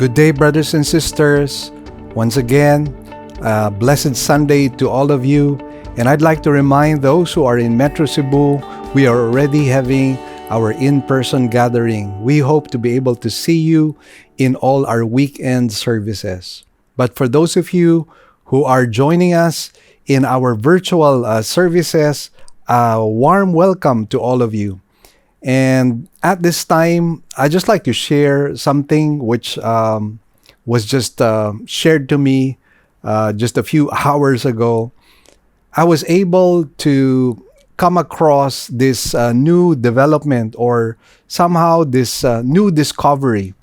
Good day, brothers and sisters. Once again, blessed Sunday to all of you. And I'd like to remind those who are in Metro Cebu, we are already having our in-person gathering. We hope to be able to see you in all our weekend services. But for those of you who are joining us in our virtual services, a warm welcome to all of you. And at this time, I'd just like to share something which was just shared to me just a few hours ago. I was able to come across this new development, or somehow this new discovery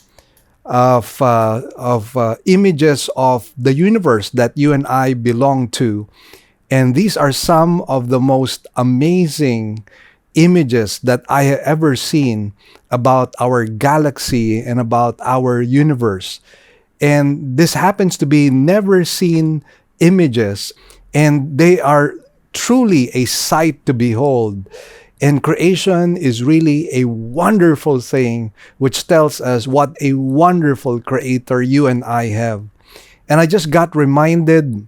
of images of the universe that you and I belong to. And these are some of the most amazing images that I have ever seen about our galaxy and about our universe. And this happens to be never seen images, and they are truly a sight to behold. And creation is really a wonderful thing, which tells us what a wonderful creator you and I have. And I just got reminded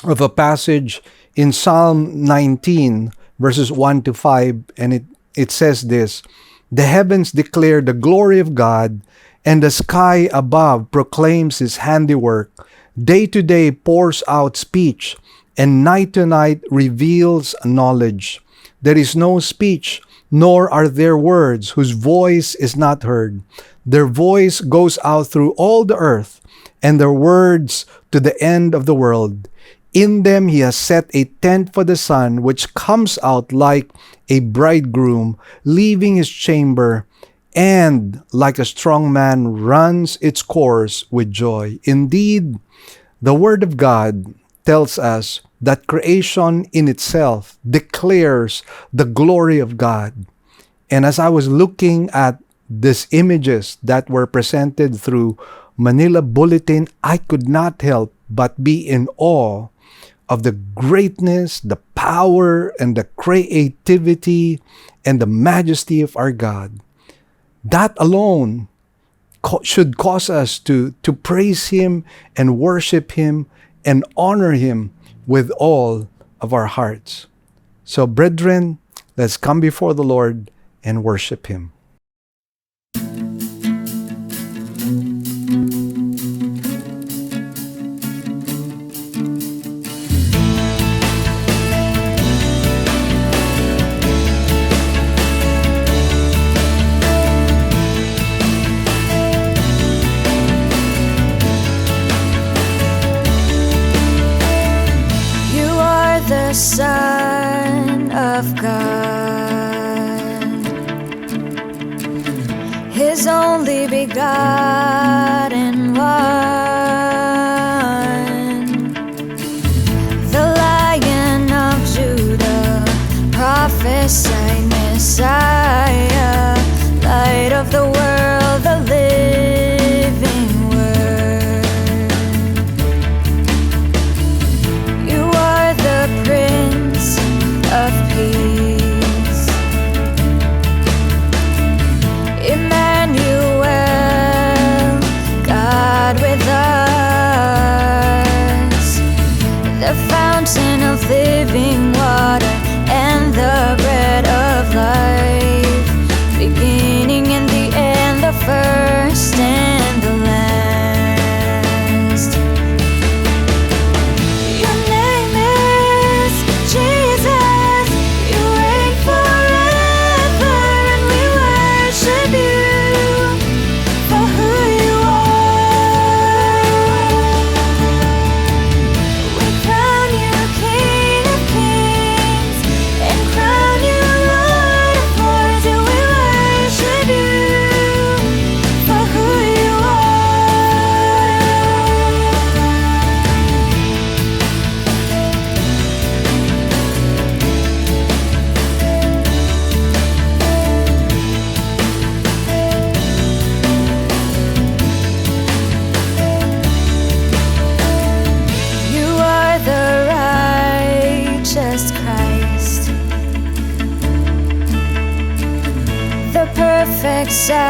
of a passage in Psalm 19, verses 1 to 5, and it says this: "The heavens declare the glory of God, and the sky above proclaims his handiwork. Day to day pours out speech, and night to night reveals knowledge. There is no speech, nor are there words whose voice is not heard. Their voice goes out through all the earth, and their words to the end of the world. In them he has set a tent for the sun, which comes out like a bridegroom, leaving his chamber, and like a strong man runs its course with joy." Indeed, the Word of God tells us that creation in itself declares the glory of God. And as I was looking at these images that were presented through Manila Bulletin, I could not help but be in awe of the greatness, the power, and the creativity, and the majesty of our God. That alone should cause us to praise Him and worship Him and honor Him with all of our hearts. So, brethren, let's come before the Lord and worship Him. Son of God, His only begotten One, the Lion of Judah, prophesied Messiah, light of the world, the living Word. You are the Prince of Peace, Emmanuel, God with us, the fountain of living water and the bread of life, beginning and the end, the first and the last. Your name is Jesus. You reign forever, and we worship you for who you are. We crown you King of Kings and crown you Lord of Lords, and we worship you for who you are. You are the righteous Christ, the perfect sacrifice.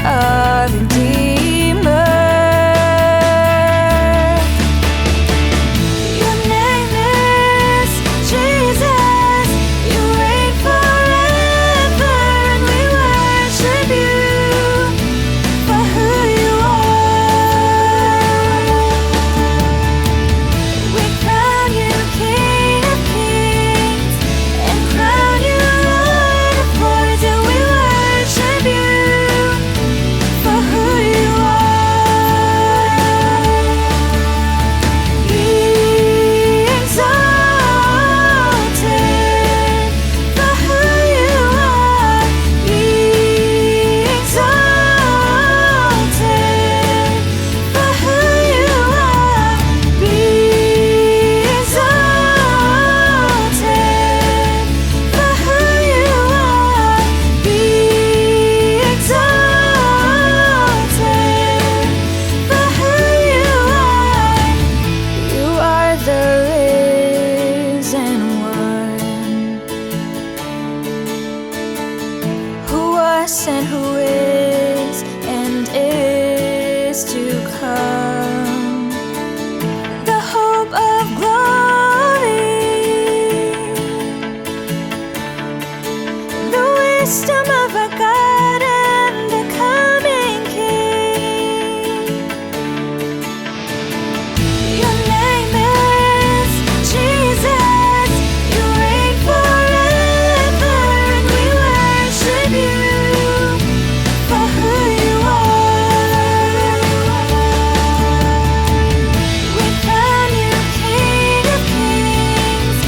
our Redeemer. Your name is Jesus. You reign forever, and we worship you for who you are. We crown you King of Kings and crown you Lord of Lords, and we worship you for who you are. Be exalted for who you are. Be exalted for who you are. Be exalted for who you are. Be exalted for who you are. You are the risen one, who was and who is to come, the hope of glory, the wisdom of our God and the coming King. Your name is Jesus. You reign forever, and we worship you for who you are. We crown you King of Kings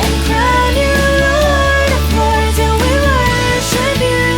and crown you Lord of Lords, and we worship you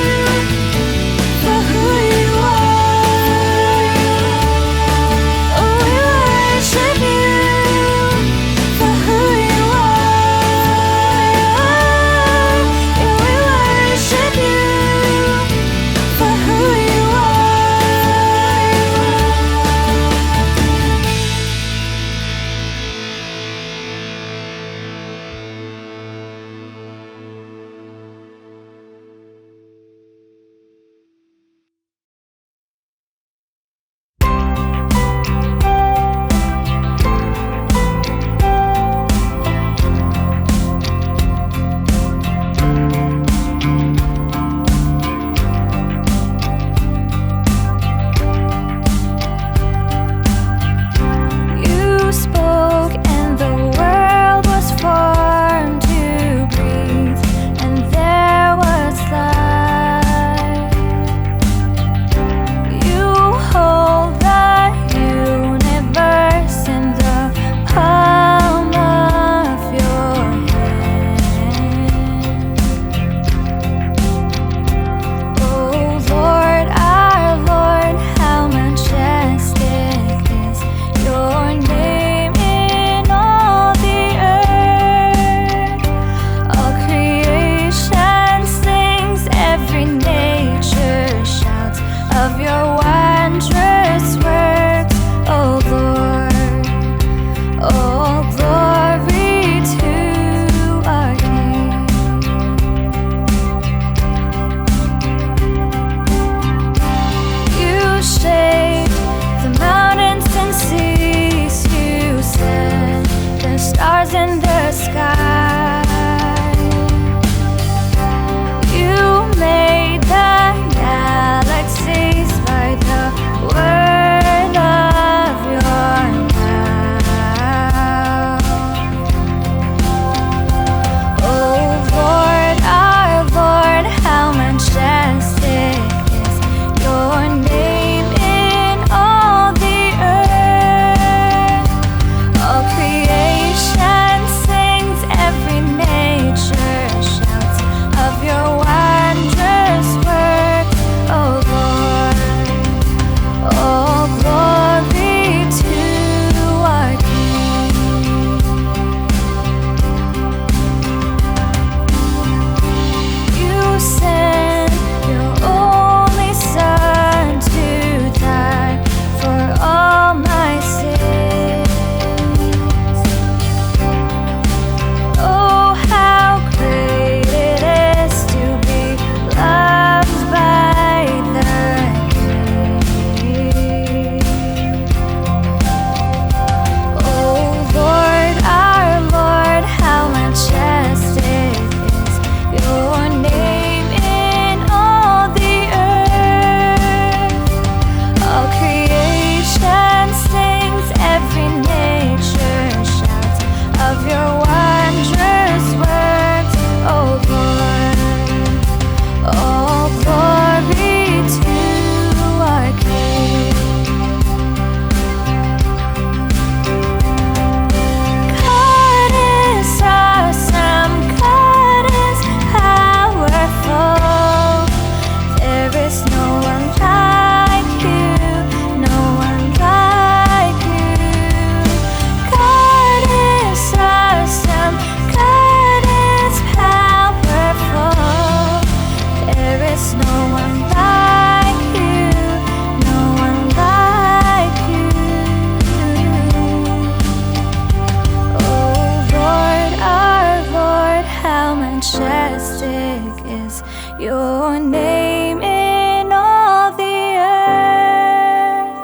your name in all the earth.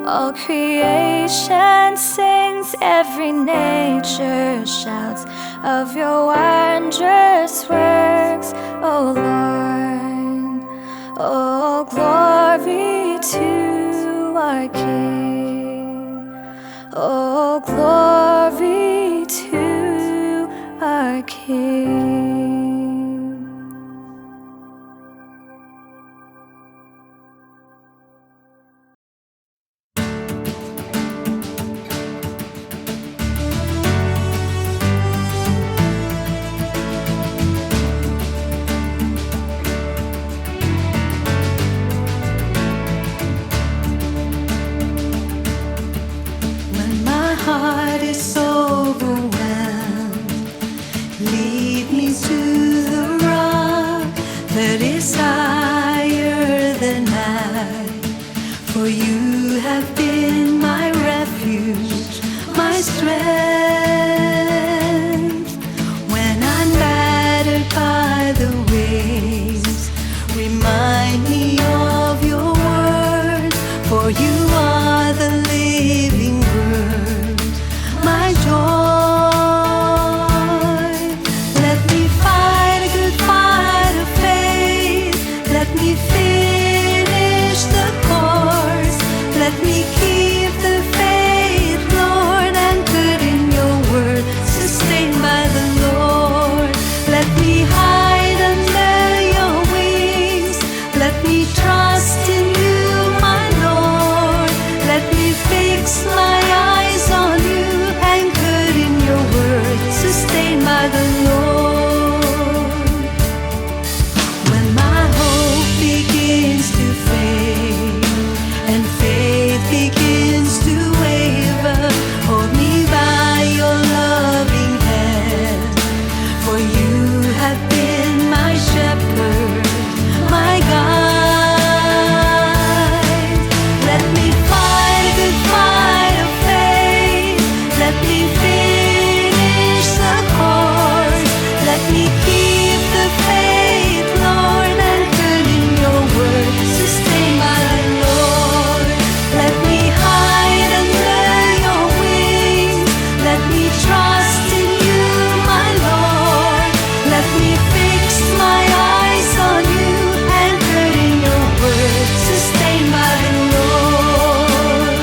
All creation sings, every nature shouts of your wondrous works, O Lord. Oh, glory to our King. Oh, glory to our King. When my heart is overwhelmed, lead me to the rock that is higher than I. For you have been my refuge, my strength. When I'm battered by the waves, remind me of your word. For you are the living word, my joy. Let me fight a good fight of faith. Let me finish the course. Let me keep the faith, Lord, anchored in your word, sustained by the Lord. Let me hide under your wings. Let me trust in you, my Lord. Let me fix my eyes on you, anchored in your word, sustained by the Lord. When my hope begins to fade and faith begins to waver, hold me by your loving hand. For you have been my shepherd, my guide. Let me fight a good fight of faith. Let me finish the course. Let me keep the faith, Lord, anchored in your word, sustained by the Lord. Let me hide under your wings. Let me trust in you, my Lord. Let me fix my eyes on you, anchored in your word, sustained by the Lord.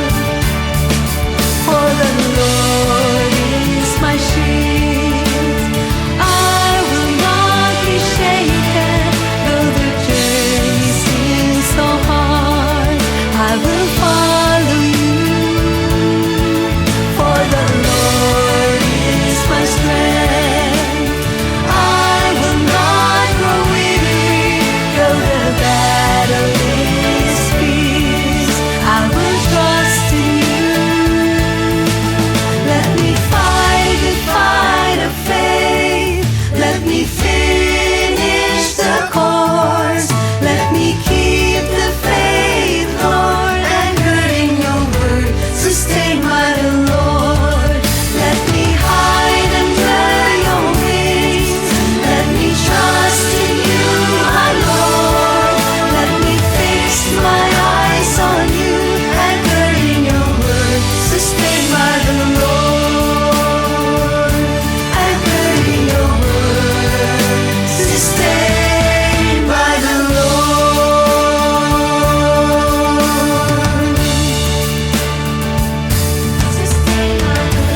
For the Lord is my shield, I will not be shaken. Though the journey seems so hard, I will follow you. For the Lord is my strength, I will not grow weary. Though the battle is fierce, I will trust in you. Let me fight a good fight of faith. Let me finish the course. Let me keep the faith, Lord, anchored in your word, sustained by the Lord. Let me hide under your wings. Let me trust in you, my Lord. Let me fix my eyes on you, anchored in your word, sustained by the Lord. Anchored in your word, sustained by the Lord. Sustained by the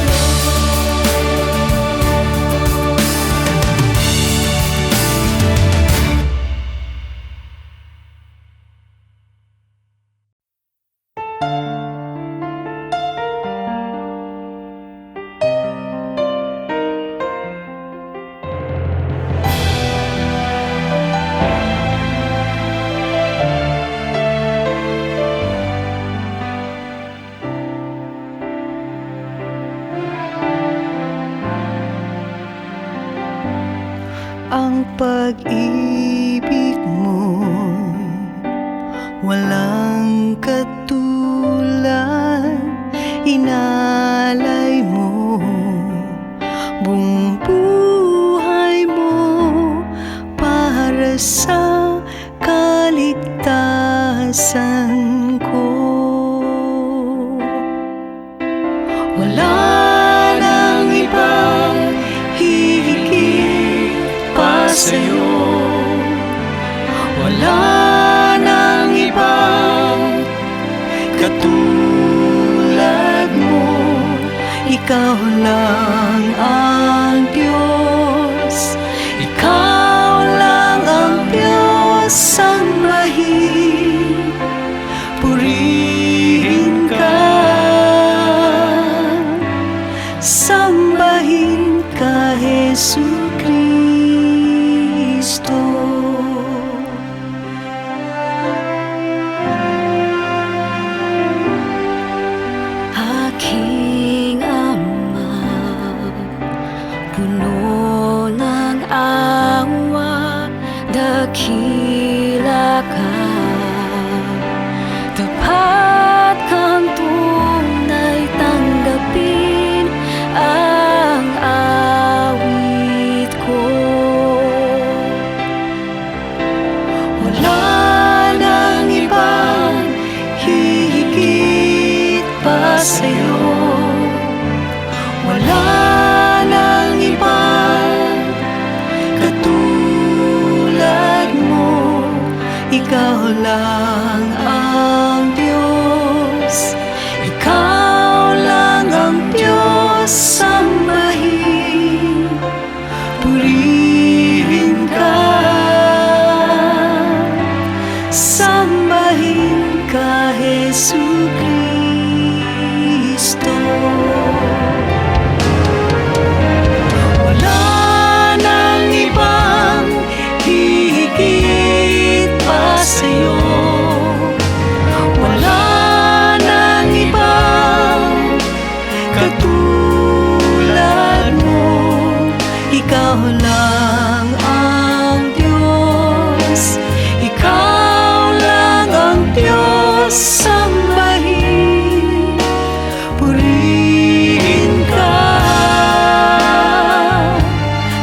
ang pag-ibig mo walang katulad, inalay mo buong buhay mo para sa pinsan ko. Wala nang ibang hihigit pa sa'yo. Wala nang ibang katulad mo. Ikaw lang ang Diyos. Ikaw lang ang Diyos. Sambahin, purihin ka. Sambahin ka, Jesucristo. Aking Ama, puno ng awa, dakila ka. Tapat kang tunay, tanggapin ang awit ko. Wala nang ibang hihigit pa sa'yo. Wala nang ibang katulad mo. Ikaw lang ang Diyos. Ikaw lang ang Diyos. Sambahin, purihin ka. Sambahin ka, Jesucristo. Wala nang ibang hihigit pa sa'yo. Wala nang ibang katulad mo. Ikaw lang ang Diyos. Ikaw lang ang Diyos. Sambahin, purihin ka.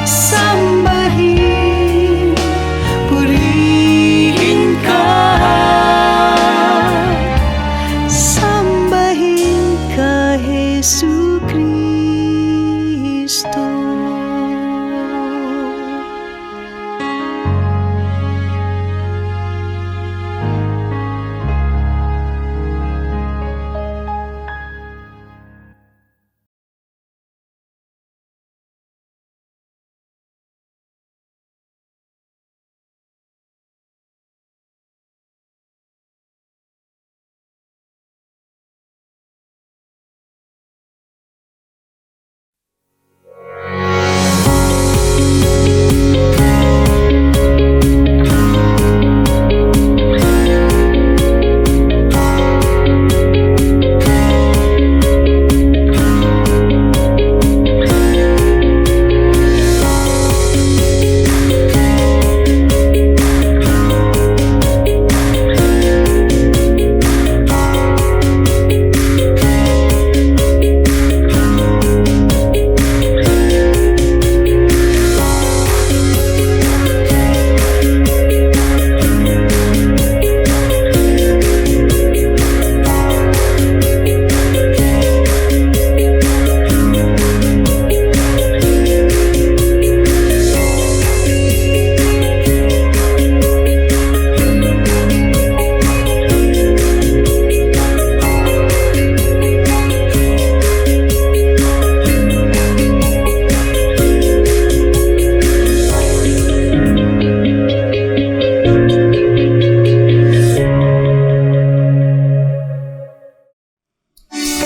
Sambahin, purihin ka. Sambahin ka, Jesucristo.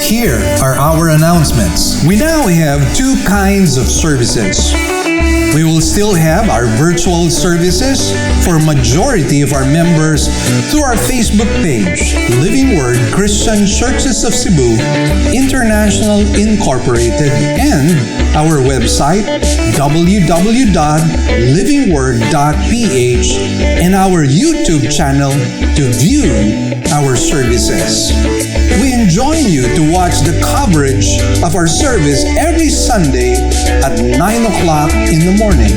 Here are our announcements. We now have two kinds of services. We will still have our virtual services for majority of our members through our Facebook page, Living Word Christian Churches of Cebu International Incorporated, and our website, www.livingword.ph, and our YouTube channel to view our services. We enjoin you to watch the coverage of our service every Sunday at 9 o'clock in the morning.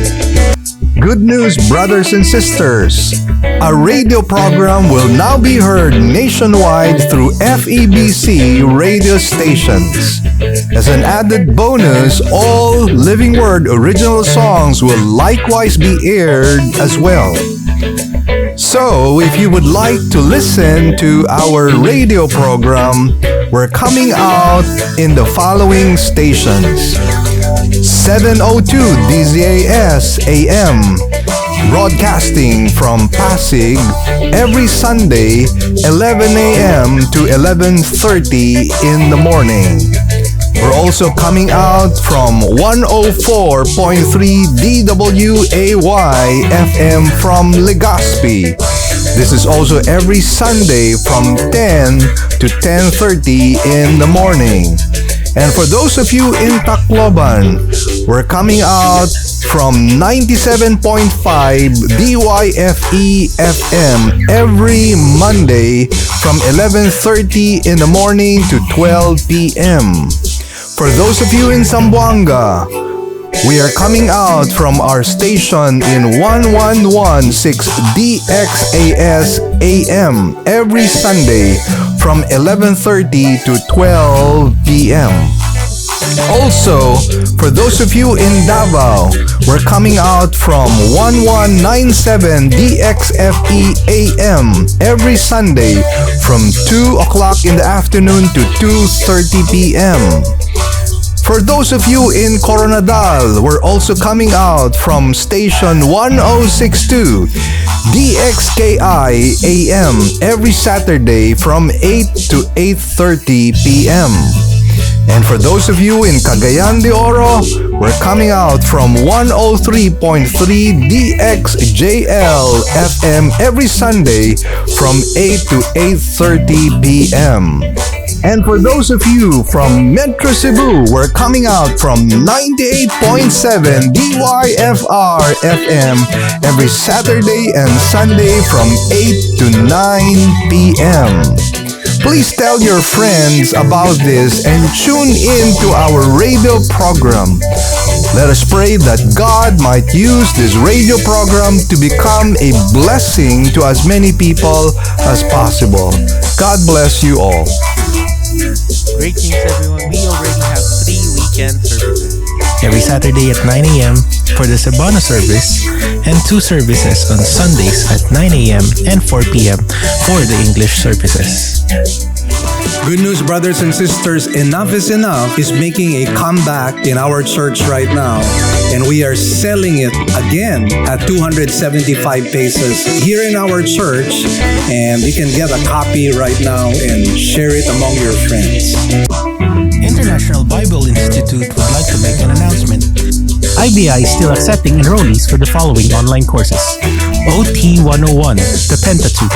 good news, brothers and sisters. Our radio program will now be heard nationwide through FEBC radio stations. As an added bonus, all Living Word original songs will likewise be aired as well. So, if you would like to listen to our radio program, we're coming out in the following stations. 702 DZAS AM, broadcasting from Pasig every Sunday, 11 a.m. to 11:30 in the morning. We're also coming out from 104.3 DWAY FM from Legazpi. This is also every Sunday from 10 to 10:30 in the morning. And for those of you in Tacloban, we're coming out from 97.5 DYFE FM every Monday from 11:30 in the morning to 12 p.m. For those of you in Zamboanga, we are coming out from our station in 1116 DXAS AM every Sunday from 11:30 to 12 p.m. Also, for those of you in Davao, we're coming out from 1197 DXFE AM every Sunday from 2 o'clock in the afternoon to 2:30 p.m. For those of you in Coronadal, we're also coming out from station 1062 DXKI AM every Saturday from 8 to 8:30 p.m. And for those of you in Cagayan de Oro, we're coming out from 103.3 DXJL FM every Sunday from 8 to 8:30 p.m. And for those of you from Metro Cebu, we're coming out from 98.7 DYFR FM every Saturday and Sunday from 8 to 9 p.m. Please tell your friends about this and tune in to our radio program. Let us pray that God might use this radio program to become a blessing to as many people as possible. God bless you all. Greetings everyone, we already have 3 weekend services. Every Saturday at 9 a.m. for the Cebuano service and 2 services on Sundays at 9 a.m. and 4 p.m. for the English services. Good news, brothers and sisters, Enough is Enough is making a comeback in our church right now, and we are selling it again at 275 pesos here in our church, and you can get a copy right now and share it among your friends. International Bible Institute would like to make an announcement. IBI is still accepting enrollees for the following online courses: OT 101, the Pentateuch;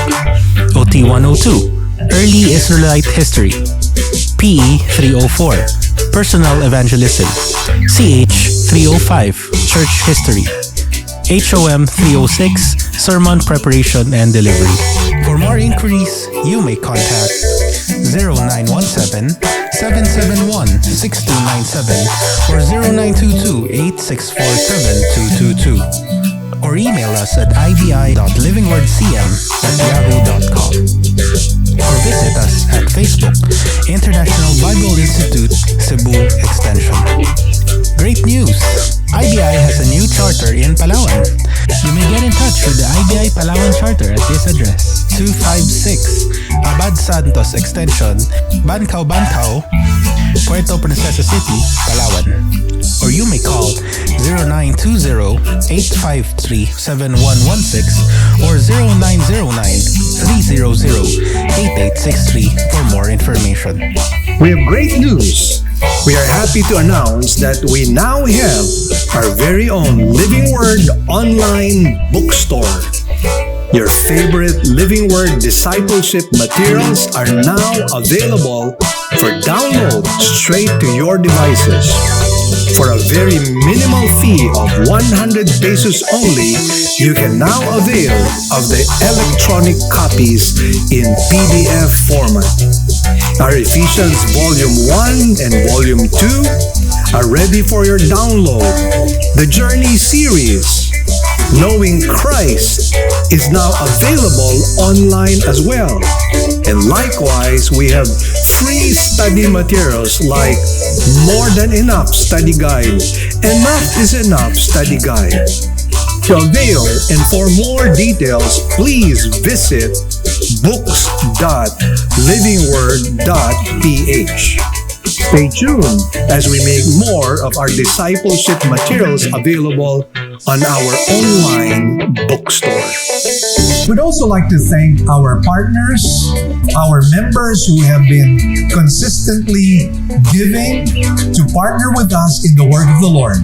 OT 102, Early Israelite History; PE 304, Personal Evangelism; CH 305, Church History; HOM 306, Sermon Preparation and Delivery. For more inquiries, you may contact 0917-771-6297 or 0922-8647-222, or email us at ibi.livingwordcm@yahoo.com, or visit us at Facebook, International Bible Institute, Cebu Extension. Great news! IBI has a new charter in Palawan. You may get in touch with the IBI Palawan Charter at this address: 256 Abad Santos Extension, Bancao, Puerto Princesa City, Palawan. Or you may call 0920-853-7116 or 0909-300-8863 for more information. We have great news. We are happy to announce that we now have our very own Living Word online bookstore. Your favorite Living Word discipleship materials are now available for download straight to your devices. For a very minimal fee of 100 pesos only, you can now avail of the electronic copies in PDF format. Our Ephesians Volume 1 and Volume 2 are ready for your download. The Journey series, Knowing Christ is now available online as well. And likewise, we have free study materials like More Than Enough Study Guide, Enough is Enough Study Guide. To avail and for more details, please visit books.livingword.ph. Stay tuned as we make more of our discipleship materials available on our online bookstore. We'd also like to thank our partners, our members who have been consistently giving to partner with us in the work of the Lord.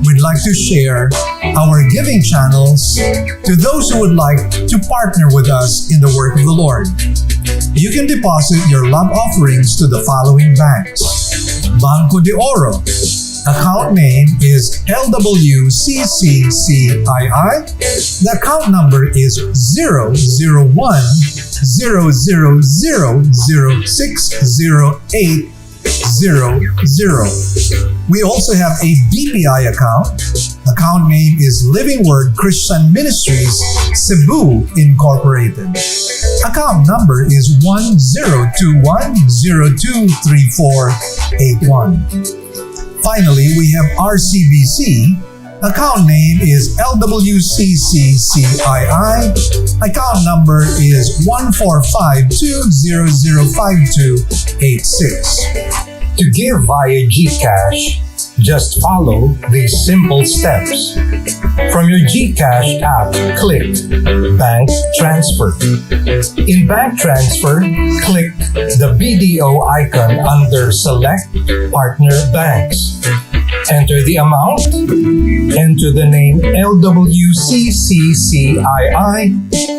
We'd like to share our giving channels to those who would like to partner with us in the work of the Lord. You can deposit your love offerings to the following banks. Banco de Oro. Account name is LWCCCII. The account number is 00100060800. We also have a BPI account. Account name is Living Word Christian Ministries, Cebu Incorporated. Account number is 1021023481. Finally, we have RCBC. Account name is LWCCCII. Account number is 14520052886. To give via GCash, just follow these simple steps. From your GCash app, click Bank Transfer. In Bank Transfer, click the BDO icon under Select Partner Banks. Enter the amount, enter the name LWCCCII,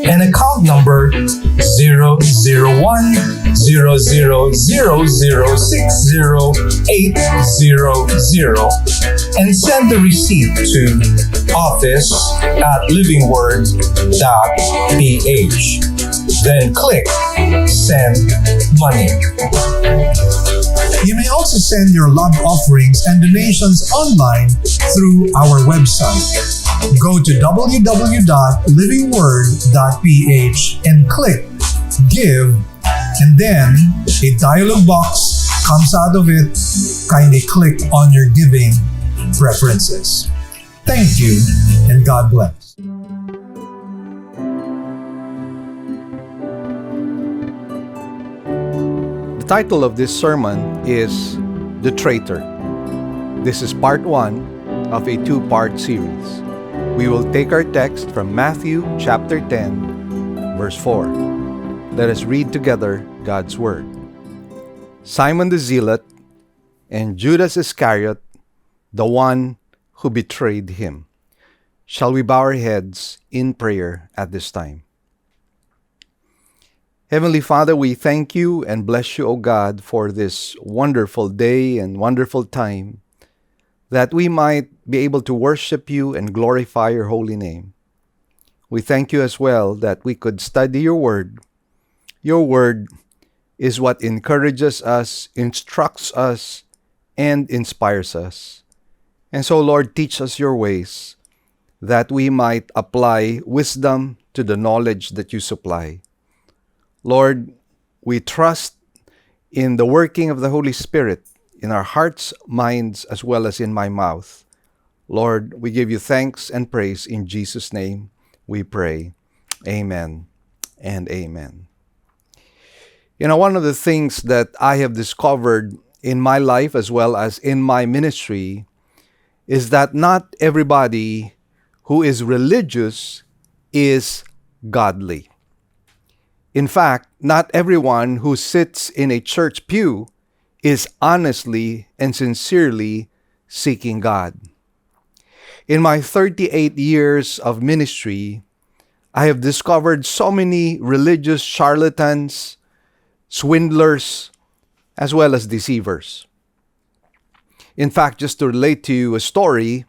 and account number 00100060800, and send the receipt to office@livingword.ph. Then click Send Money. You may also send your love offerings and donations online through our website. Go to www.livingword.ph and click Give, and then a dialog box comes out of it. Kindly click on your giving preferences. Thank you, and God bless. The title of this sermon is The Traitor. This is part 1 of a 2-part series. We will take our text from Matthew chapter 10, verse 4. Let us read together God's Word. Simon the Zealot and Judas Iscariot, the one who betrayed him. Shall we bow our heads in prayer at this time? Heavenly Father, we thank you and bless you, O God, for this wonderful day and wonderful time that we might be able to worship you and glorify your holy name. We thank you as well that we could study your word. Your word is what encourages us, instructs us, and inspires us. And so, Lord, teach us your ways that we might apply wisdom to the knowledge that you supply. Lord, we trust in the working of the Holy Spirit in our hearts, minds, as well as in my mouth. Lord, we give you thanks and praise in Jesus' name we pray. Amen and amen. You know, one of the things that I have discovered in my life as well as in my ministry is that not everybody who is religious is godly. In fact, not everyone who sits in a church pew is honestly and sincerely seeking God. In my 38 years of ministry, I have discovered so many religious charlatans, swindlers, as well as deceivers. In fact, just to relate to you a story,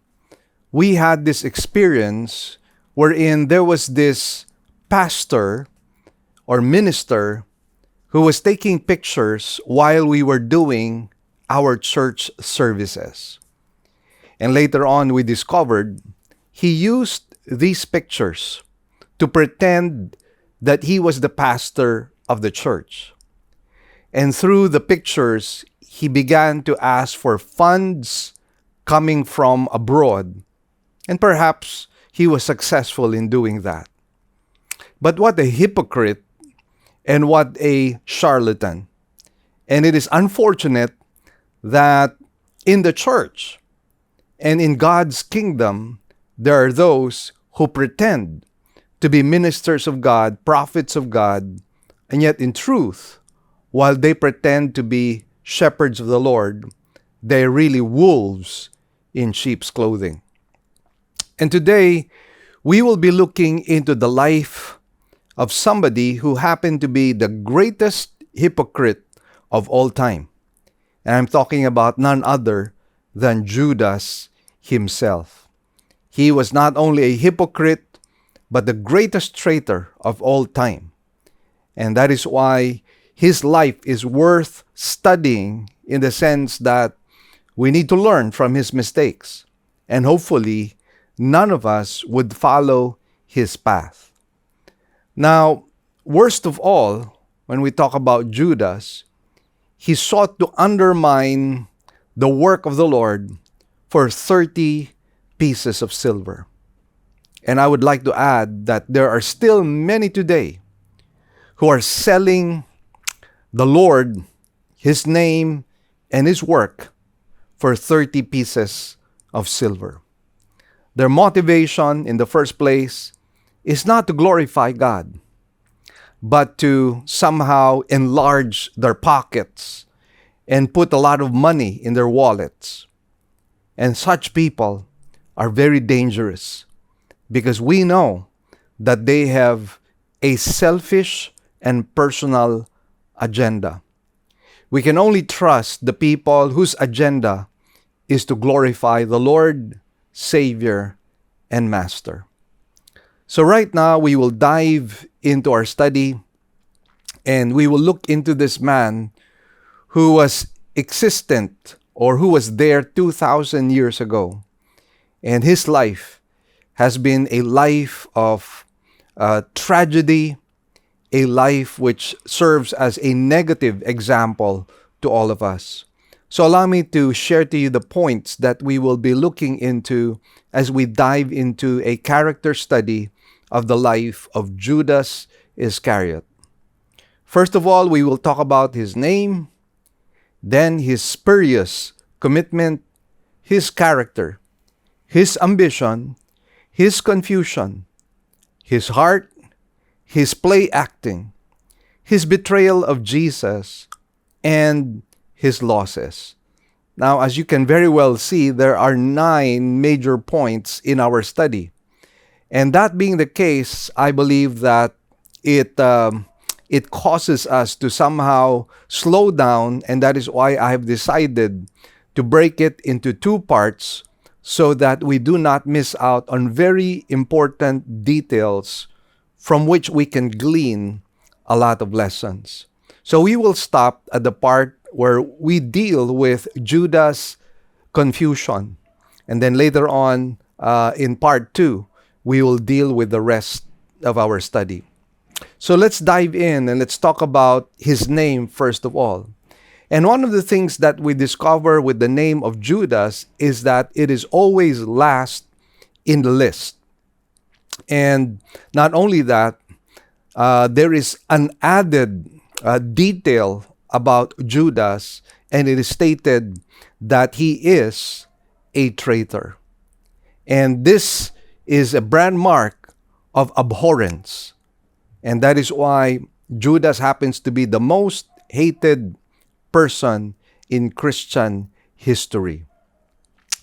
we had this experience wherein there was this pastor or minister who was taking pictures while we were doing our church services. And later on, we discovered he used these pictures to pretend that he was the pastor of the church. And through the pictures, he began to ask for funds coming from abroad. And perhaps he was successful in doing that. But what a hypocrite and what a charlatan. And it is unfortunate that in the church and in God's kingdom, there are those who pretend to be ministers of God, prophets of God, and yet in truth, while they pretend to be shepherds of the Lord, they're really wolves in sheep's clothing. And today, we will be looking into the life of somebody who happened to be the greatest hypocrite of all time. And I'm talking about none other than Judas himself. He was not only a hypocrite, but the greatest traitor of all time. And that is why his life is worth studying, in the sense that we need to learn from his mistakes. And hopefully, none of us would follow his path. Now, worst of all, when we talk about Judas, he sought to undermine the work of the Lord for 30 pieces of silver. And I would like to add that there are still many today who are selling the Lord, his name, and his work for 30 pieces of silver. Their motivation in the first place is not to glorify God, but to somehow enlarge their pockets and put a lot of money in their wallets. And such people are very dangerous, because we know that they have a selfish and personal agenda. We can only trust the people whose agenda is to glorify the Lord, Savior, and Master. So right now, we will dive into our study, and we will look into this man who was existent, or who was there 2,000 years ago. And his life has been a life of tragedy, a life which serves as a negative example to all of us. So allow me to share to you the points that we will be looking into as we dive into a character study of the life of Judas Iscariot. First of all, we will talk about his name, then his spurious commitment, his character, his ambition, his confusion, his heart, his play acting, his betrayal of Jesus, and his losses. Now, as you can very well see, there are 9 major points in our study. And that being the case, I believe that it causes us to somehow slow down, and that is why I have decided to break it into 2 parts so that we do not miss out on very important details from which we can glean a lot of lessons. So we will stop at the part where we deal with Judas' confusion. And then later on, in part 2, we will deal with the rest of our study. So let's dive in and let's talk about his name first of all. And one of the things that we discover with the name of Judas is that it is always last in the list. And not only that, there is an added detail about Judas, and it is stated that he is a traitor. And this is a brand mark of abhorrence. And that is why Judas happens to be the most hated person in Christian history.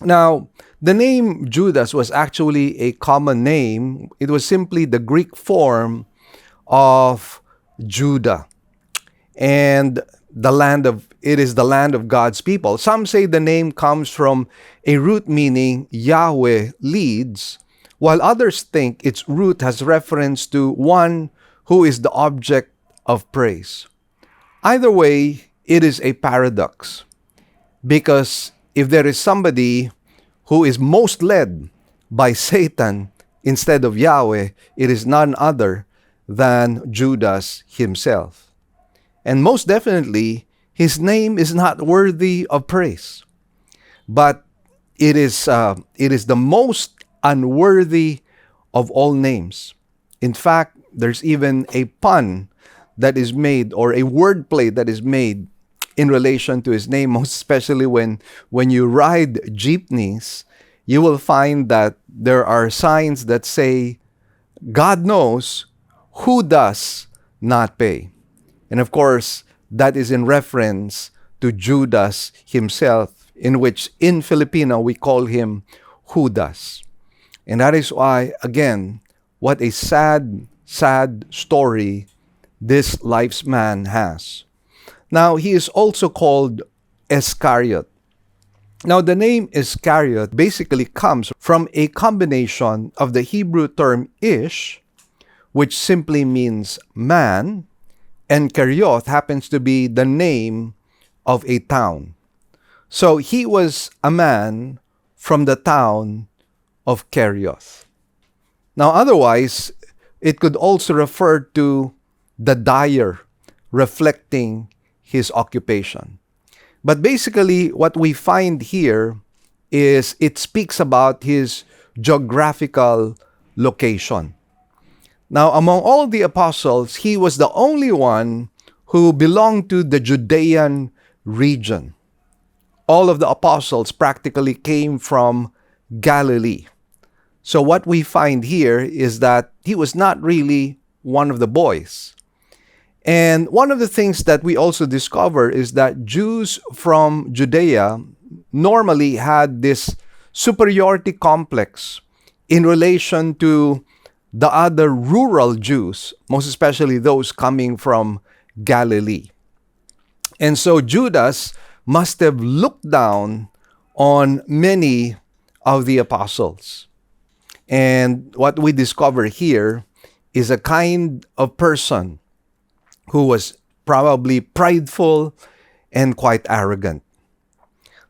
Now, the name Judas was actually a common name. It was simply the Greek form of Judah. And it is the land of God's people. Some say the name comes from a root meaning Yahweh leads, while others think its root has reference to one who is the object of praise. Either way, it is a paradox, because if there is somebody who is most led by Satan, instead of Yahweh, it is none other than Judas himself. And most definitely, his name is not worthy of praise, but it is the most unworthy of all names. In fact, there's even a pun that is made, or a wordplay that is made in relation to his name, most especially when you ride jeepneys, you will find that there are signs that say, God knows who does not pay. And of course, that is in reference to Judas himself, in which in Filipino we call him Judas. And that is why, again, what a sad, sad story this life's man has. Now, he is also called Iscariot. Now, the name Iscariot basically comes from a combination of the Hebrew term ish, which simply means man, and Kerioth happens to be the name of a town. So he was a man from the town of Kerioth. Now, otherwise, it could also refer to the dyer, reflecting his occupation. But basically, what we find here is it speaks about his geographical location. Now, among all the apostles, he was the only one who belonged to the Judean region. All of the apostles practically came from Galilee. So what we find here is that he was not really one of the boys. And one of the things that we also discover is that Jews from Judea normally had this superiority complex in relation to the other rural Jews, most especially those coming from Galilee. And so Judas must have looked down on many of the apostles. And what we discover here is a kind of person who was probably prideful and quite arrogant.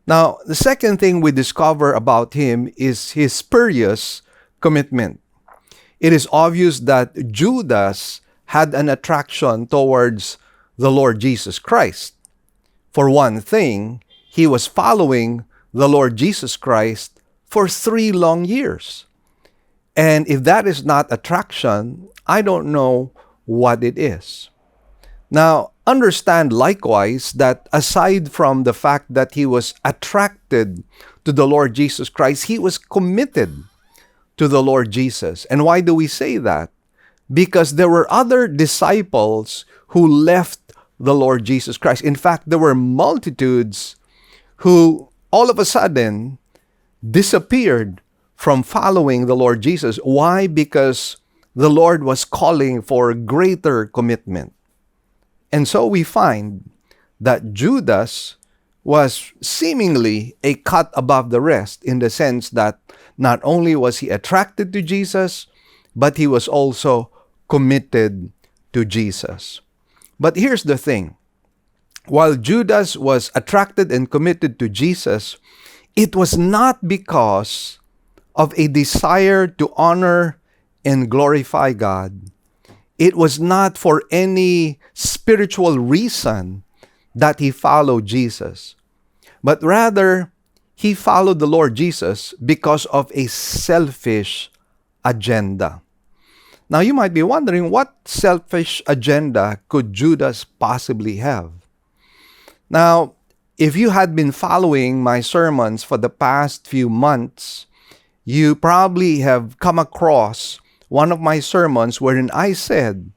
Now, the second thing we discover about him is his spurious commitment. It is obvious that Judas had an attraction towards the Lord Jesus Christ. For one thing, he was following the Lord Jesus Christ for 3 long years. And if that is not attraction, I don't know what it is. Now, understand likewise that aside from the fact that he was attracted to the Lord Jesus Christ, he was committed to the Lord Jesus. And why do we say that? Because there were other disciples who left the Lord Jesus Christ. In fact, there were multitudes who all of a sudden disappeared from following the Lord Jesus. Why? Because the Lord was calling for greater commitment. And so we find that Judas was seemingly a cut above the rest in the sense that not only was he attracted to Jesus, but he was also committed to Jesus. But here's the thing. While Judas was attracted and committed to Jesus, it was not because of a desire to honor and glorify God. It was not for any spiritual reason that he followed Jesus, but rather he followed the Lord Jesus because of a selfish agenda. Now you might be wondering, what selfish agenda could Judas possibly have? Now, if you had been following my sermons for the past few months, you probably have come across one of my sermons wherein I said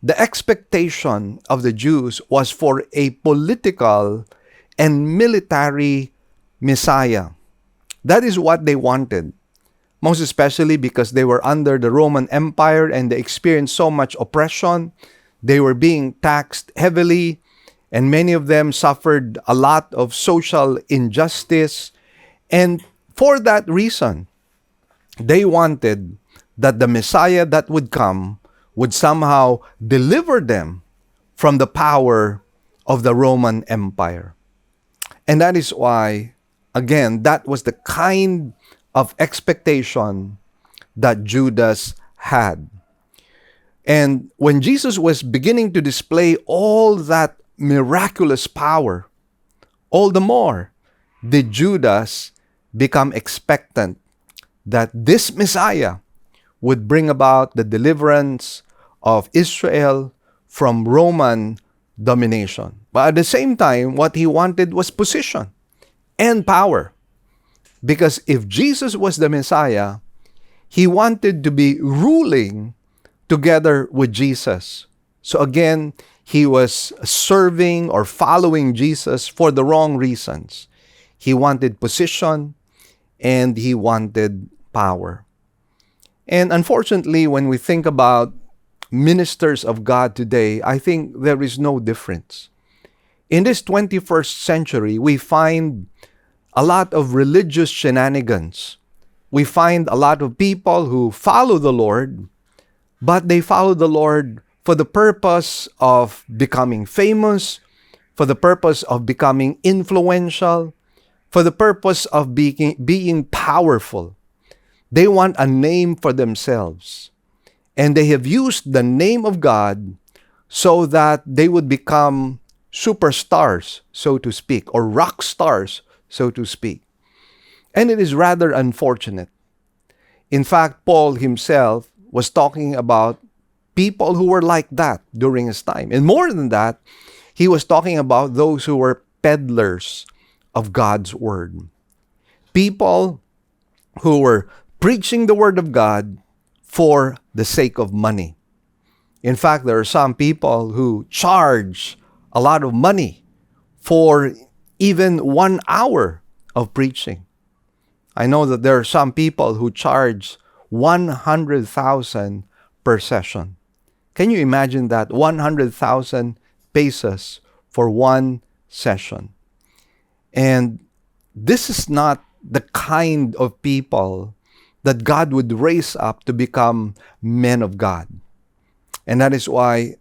the expectation of the Jews was for a political and military Messiah. That is what they wanted, most especially because they were under the Roman Empire and they experienced so much oppression. They were being taxed heavily, and many of them suffered a lot of social injustice. And for that reason, they wanted that the Messiah that would come would somehow deliver them from the power of the Roman Empire. And that is why, again, that was the kind of expectation that Judas had. And when Jesus was beginning to display all that miraculous power, all the more did Judas become expectant that this Messiah would bring about the deliverance of Israel from Roman domination. But at the same time, what he wanted was position and power. Because if Jesus was the Messiah, he wanted to be ruling together with Jesus. So again, he was serving or following Jesus for the wrong reasons. He wanted position and he wanted power. And unfortunately, when we think about ministers of God today, I think there is no difference. In this 21st century, we find a lot of religious shenanigans. We find a lot of people who follow the Lord, but they follow the Lord for the purpose of becoming famous, for the purpose of becoming influential, for the purpose of being powerful. They want a name for themselves. And they have used the name of God so that they would become superstars, so to speak, or rock stars, so to speak. And it is rather unfortunate. In fact, Paul himself was talking about people who were like that during his time. And more than that, he was talking about those who were peddlers of God's word. People who were preaching the word of God for the sake of money. In fact, there are some people who charge a lot of money for even 1 hour of preaching. I know that there are some people who charge 100,000 per session. Can you imagine that? 100,000 pesos for one session. And this is not the kind of people that God would raise up to become men of God. And that is why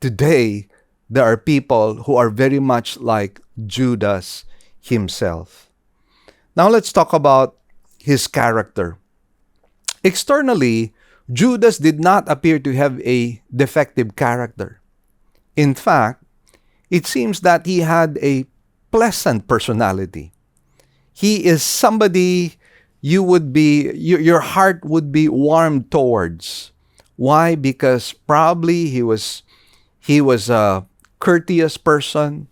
today there are people who are very much like Judas himself. Now let's talk about his character. Externally, Judas did not appear to have a defective character. In fact, it seems that he had a pleasant personality. He is somebody your heart would be warmed towards. Why? Because probably he was a courteous person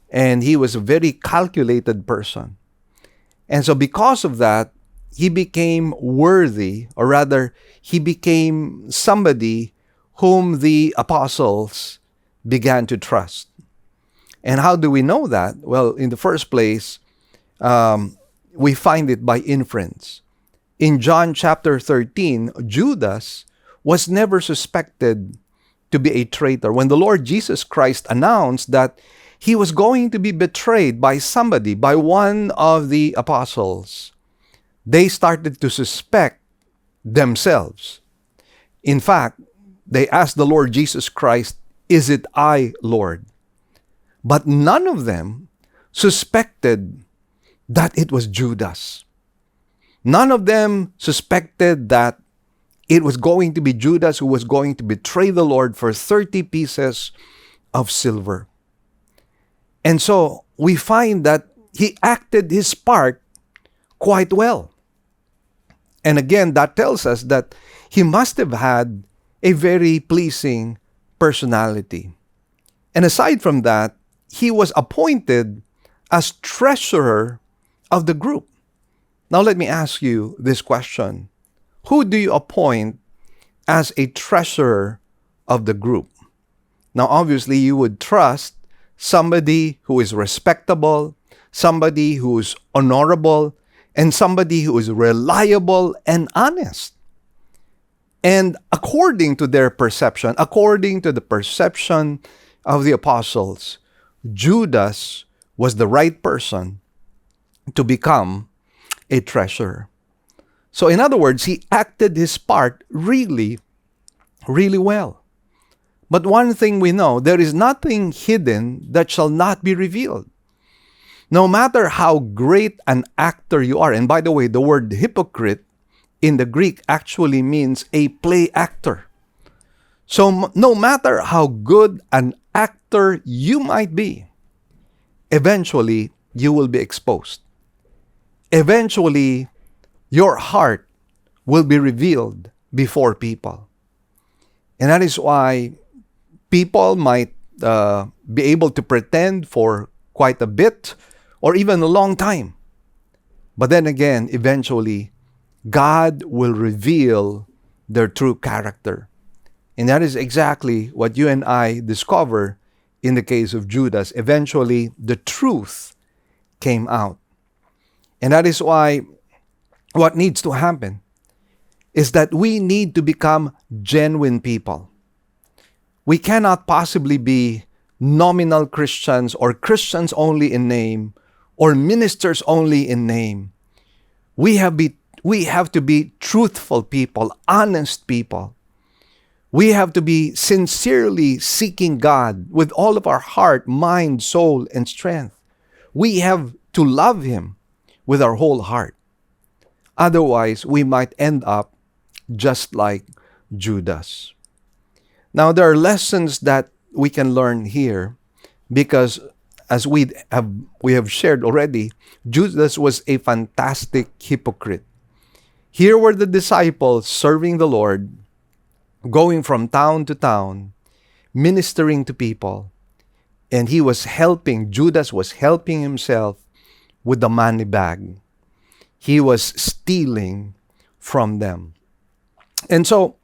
and he was a very calculated person. And so because of that, he became worthy, or rather, he became somebody whom the apostles began to trust. And how do we know that? Well, in the first place, we find it by inference. In John chapter 13, Judas was never suspected to be a traitor. When the Lord Jesus Christ announced that he was going to be betrayed by somebody, by one of the apostles, they started to suspect themselves. In fact, they asked the Lord Jesus Christ, "Is it I, Lord?" But none of them suspected that it was Judas. None of them suspected that it was going to be Judas who was going to betray the Lord for 30 pieces of silver. And so we find that he acted his part quite well. And again, that tells us that he must have had a very pleasing personality. And aside from that, he was appointed as treasurer of the group. Now let me ask you this question. Who do you appoint as a treasurer of the group? Now obviously you would trust somebody who is respectable, somebody who is honorable, and somebody who is reliable and honest. And according to their perception, according to the perception of the apostles, Judas was the right person to become a treasurer. So in other words, he acted his part really, really well. But one thing we know, there is nothing hidden that shall not be revealed. No matter how great an actor you are, and by the way, the word hypocrite in the Greek actually means a play actor. So no matter how good an actor you might be, eventually you will be exposed. Eventually, your heart will be revealed before people. And that is why people might be able to pretend for quite a bit or even a long time. But then again, eventually, God will reveal their true character. And that is exactly what you and I discover in the case of Judas. Eventually, the truth came out. And that is why what needs to happen is that we need to become genuine people. We cannot possibly be nominal Christians or Christians only in name or ministers only in name. We have to be truthful people, honest people. We have to be sincerely seeking God with all of our heart, mind, soul, and strength. We have to love Him with our whole heart. Otherwise, we might end up just like Judas. Now, there are lessons that we can learn here because, as we have shared already, Judas was a fantastic hypocrite. Here were the disciples serving the Lord, going from town to town, ministering to people, and Judas was helping himself with the money bag. He was stealing from them. And so,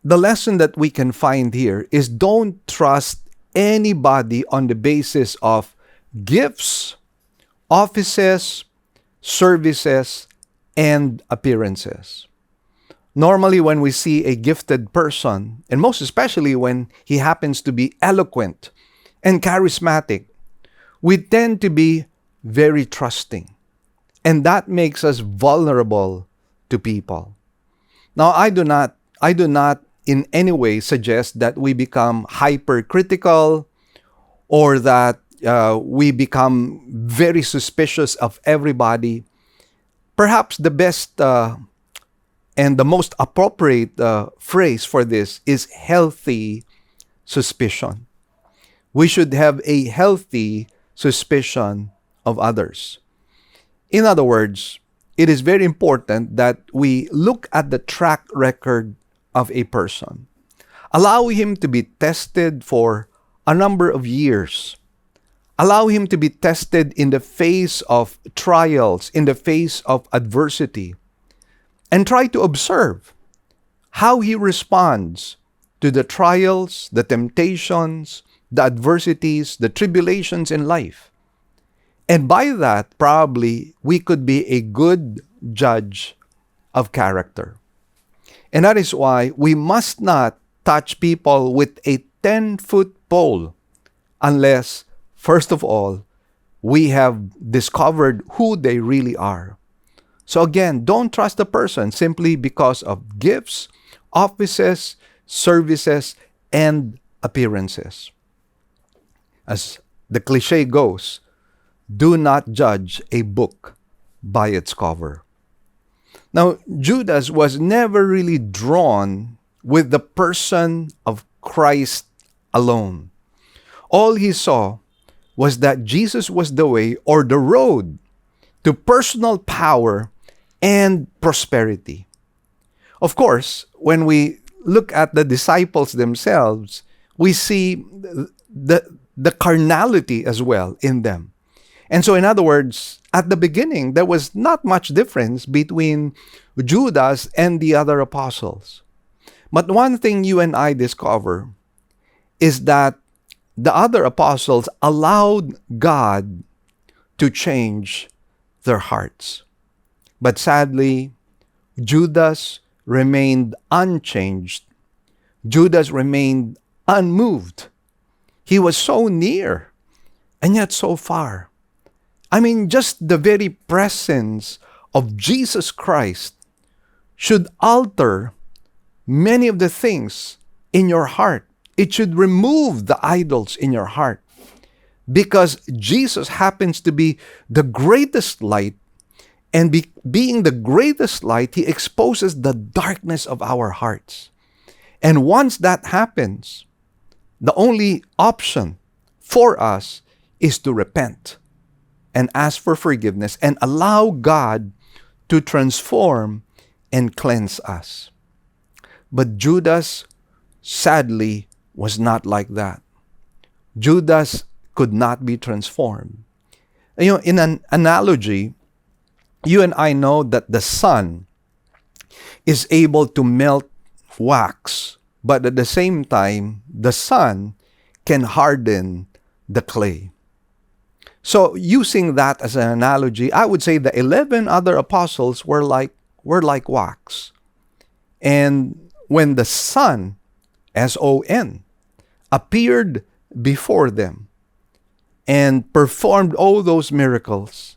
the lesson that we can find here is don't trust anybody on the basis of gifts, offices, services, and appearances. Normally, when we see a gifted person, and most especially when he happens to be eloquent and charismatic, we tend to be very trusting. And that makes us vulnerable to people. Now, I do not in any way suggest that we become hypercritical or that we become very suspicious of everybody. Perhaps the best and the most appropriate phrase for this is healthy suspicion. We should have a healthy suspicion of others. In other words, it is very important that we look at the track record of a person. Allow him to be tested for a number of years. Allow him to be tested in the face of trials, in the face of adversity. And try to observe how he responds to the trials, the temptations, the adversities, the tribulations in life. And by that, probably, we could be a good judge of character. And that is why we must not touch people with a 10-foot pole unless, first of all, we have discovered who they really are. So again, don't trust a person simply because of gifts, offices, services, and appearances. As the cliche goes, do not judge a book by its cover. Now, Judas was never really drawn with the person of Christ alone. All he saw was that Jesus was the way or the road to personal power and prosperity. Of course, when we look at the disciples themselves, we see the carnality as well in them. And so, in other words, at the beginning, there was not much difference between Judas and the other apostles. But one thing you and I discover is that the other apostles allowed God to change their hearts. But sadly, Judas remained unchanged. Judas remained unmoved. He was so near and yet so far. I mean, just the very presence of Jesus Christ should alter many of the things in your heart. It should remove the idols in your heart because Jesus happens to be the greatest light And being the greatest light, He exposes the darkness of our hearts. And once that happens, the only option for us is to repent and ask for forgiveness and allow God to transform and cleanse us. But Judas, sadly, was not like that. Judas could not be transformed. In an analogy, you and I know that the sun is able to melt wax, but at the same time, the sun can harden the clay. So using that as an analogy, I would say the 11 other apostles were like wax. And when the sun, S-O-N, appeared before them and performed all those miracles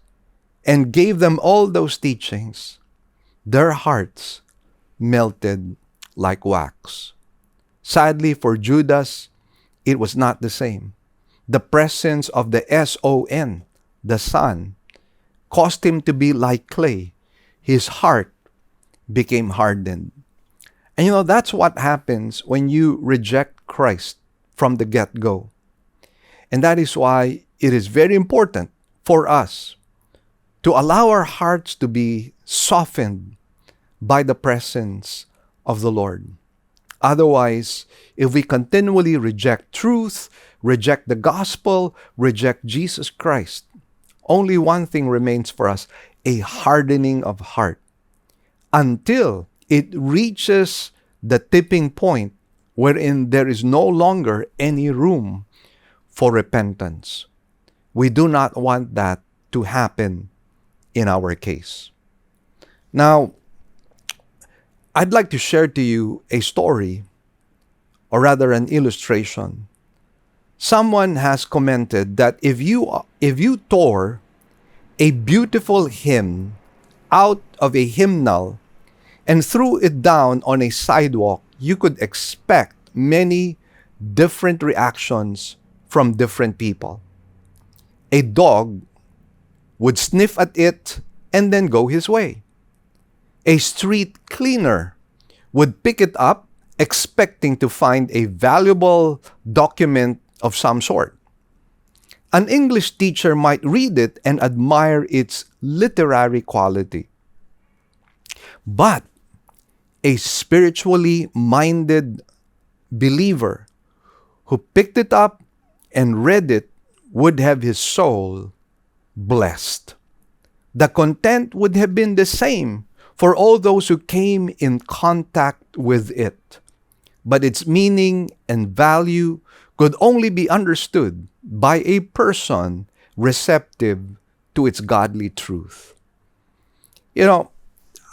and gave them all those teachings, their hearts melted like wax. Sadly for Judas, it was not the same. The presence of the S-O-N, the sun, caused him to be like clay. His heart became hardened. And that's what happens when you reject Christ from the get-go. And that is why it is very important for us to allow our hearts to be softened by the presence of the Lord. Otherwise, if we continually reject truth, reject the gospel, reject Jesus Christ, only one thing remains for us, a hardening of heart, until it reaches the tipping point wherein there is no longer any room for repentance. We do not want that to happen in our case. Now, I'd like to share to you a story, or rather an illustration. Someone has commented that if you tore a beautiful hymn out of a hymnal and threw it down on a sidewalk, you could expect many different reactions from different people. A dog would sniff at it and then go his way. A street cleaner would pick it up, expecting to find a valuable document of some sort. An English teacher might read it and admire its literary quality. But a spiritually minded believer who picked it up and read it would have his soul blessed. The content would have been the same for all those who came in contact with it. But its meaning and value could only be understood by a person receptive to its godly truth.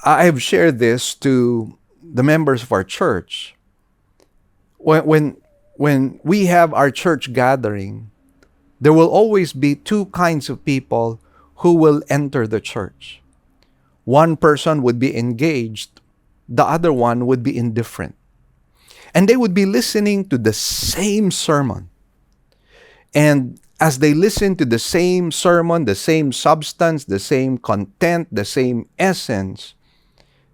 I have shared this to the members of our church. When we have our church gathering, there will always be two kinds of people who will enter the church. One person would be engaged, the other one would be indifferent. And they would be listening to the same sermon. And as they listen to the same sermon, the same substance, the same content, the same essence,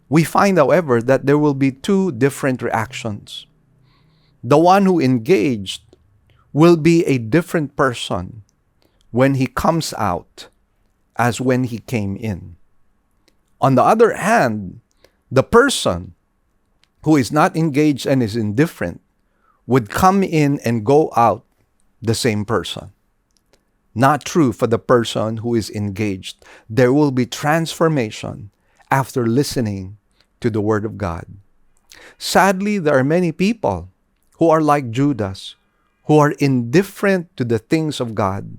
we find, however, that there will be two different reactions. The one who engaged will be a different person when he comes out as when he came in. On the other hand, the person who is not engaged and is indifferent would come in and go out the same person. Not true for the person who is engaged. There will be transformation after listening to the Word of God. Sadly, there are many people who are like Judas, who are indifferent to the things of God,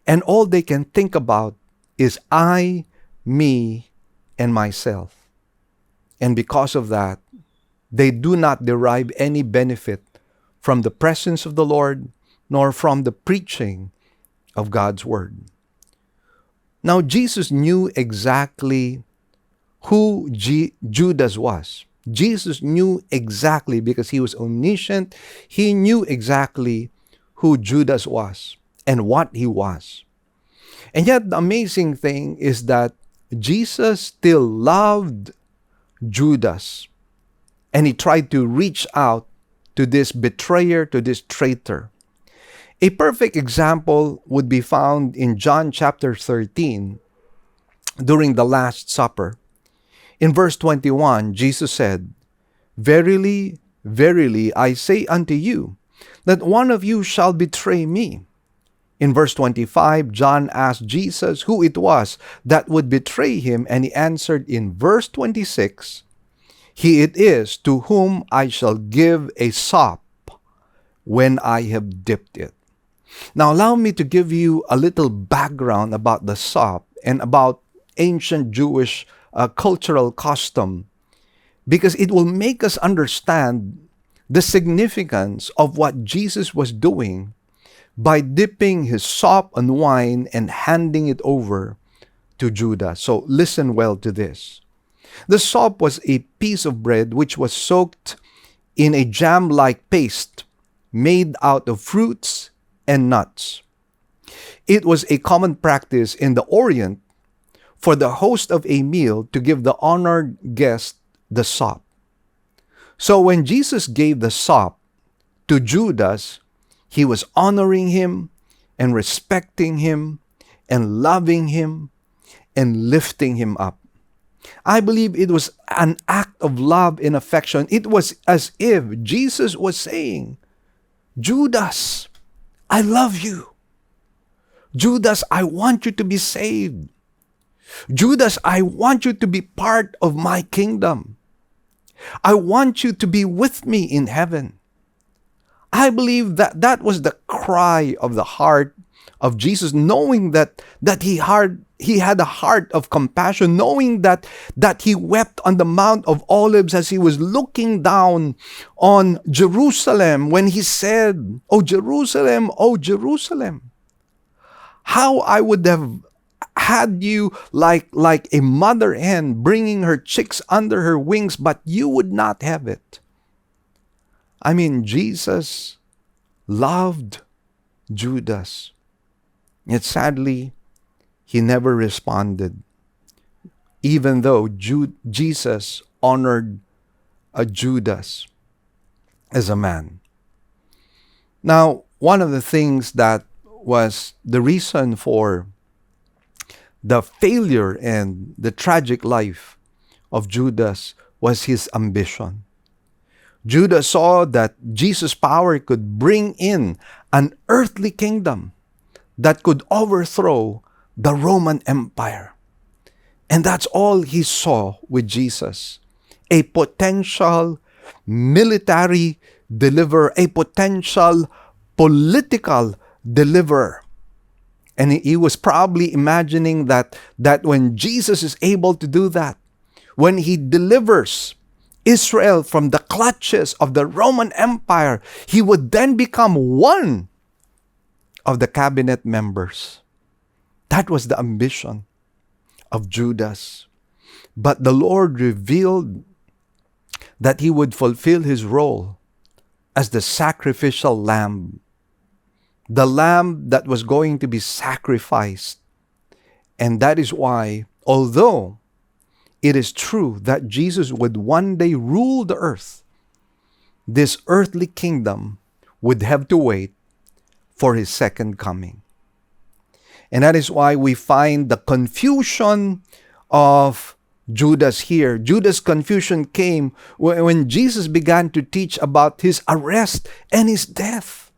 and all they can think about is I, me, and myself. And because of that, they do not derive any benefit from the presence of the Lord, nor from the preaching of God's Word. Now, Jesus knew exactly who Judas was. Jesus knew exactly, because he was omniscient, he knew exactly who Judas was and what he was. And yet, the amazing thing is that Jesus still loved Judas, and he tried to reach out to this betrayer, to this traitor. A perfect example would be found in John chapter 13 during the Last Supper. In verse 21, Jesus said, "Verily, verily, I say unto you, that one of you shall betray me." In verse 25, John asked Jesus who it was that would betray him, and he answered in verse 26, "He it is to whom I shall give a sop when I have dipped it." Now allow me to give you a little background about the sop and about ancient Jewish cultural custom, because it will make us understand the significance of what Jesus was doing by dipping his sop in wine and handing it over to Judas. So listen well to this. The sop was a piece of bread which was soaked in a jam-like paste made out of fruits and nuts. It was a common practice in the Orient for the host of a meal to give the honored guest the sop. So when Jesus gave the sop to Judas, he was honoring him and respecting him and loving him and lifting him up. I believe it was an act of love and affection. It was as if Jesus was saying, "Judas, I love you. Judas, I want you to be saved. Judas, I want you to be part of my kingdom. I want you to be with me in heaven." I believe that that was the cry of the heart of Jesus, knowing that he had a heart of compassion, knowing that he wept on the Mount of Olives as he was looking down on Jerusalem when he said, "O Jerusalem, O Jerusalem, how I would have had you like a mother hen bringing her chicks under her wings, but you would not have it." I mean, Jesus loved Judas. Yet sadly, he never responded, even though Jesus honored Judas as a man. Now, one of the things that was the reason for the failure and the tragic life of Judas was his ambition. Judas saw that Jesus' power could bring in an earthly kingdom that could overthrow the Roman Empire. And that's all he saw with Jesus. A potential military deliverer, a potential political deliverer. And he was probably imagining that when Jesus is able to do that, when he delivers Israel from the clutches of the Roman Empire, he would then become one of the cabinet members. That was the ambition of Judas. But the Lord revealed that he would fulfill his role as the sacrificial lamb, the lamb that was going to be sacrificed. And that is why, although it is true that Jesus would one day rule the earth, this earthly kingdom would have to wait for his second coming. And that is why we find the confusion of Judas here. Judas' confusion came when Jesus began to teach about his arrest and his death.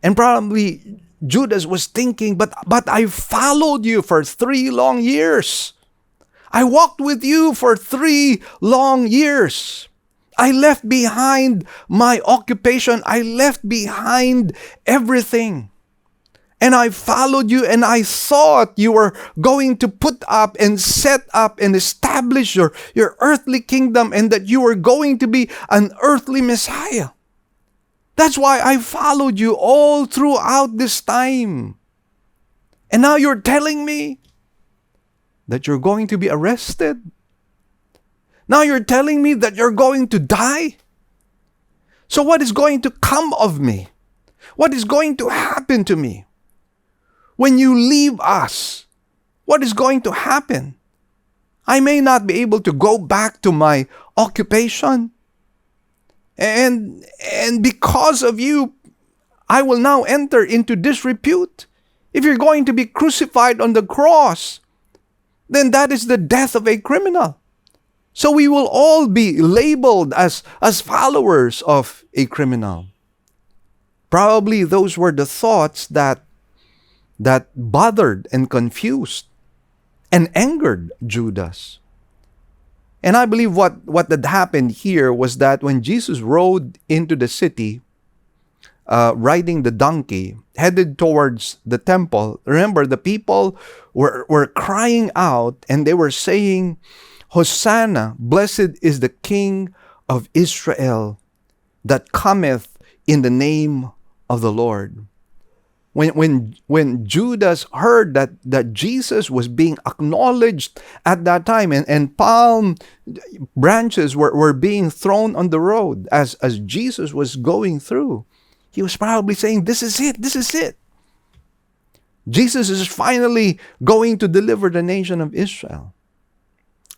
And probably Judas was thinking, but I followed you for 3 long years. I walked with you for 3 long years. I left behind my occupation. I left behind everything. And I followed you, and I thought you were going to put up and set up and establish your earthly kingdom, and that you were going to be an earthly Messiah. That's why I followed you all throughout this time. And now you're telling me that you're going to be arrested? Now you're telling me that you're going to die? So what is going to come of me? What is going to happen to me? When you leave us, what is going to happen? I may not be able to go back to my occupation. And because of you, I will now enter into disrepute. If you're going to be crucified on the cross, then that is the death of a criminal. So we will all be labeled as followers of a criminal. Probably those were the thoughts that bothered and confused and angered Judas. And I believe what had happened here was that when Jesus rode into the city, riding the donkey, headed towards the temple, remember the people were crying out and they were saying, Hosanna, blessed is the King of Israel that cometh in the name of the Lord. When Judas heard that Jesus was being acknowledged at that time, and palm branches were being thrown on the road as Jesus was going through, he was probably saying, this is it, this is it. Jesus is finally going to deliver the nation of Israel.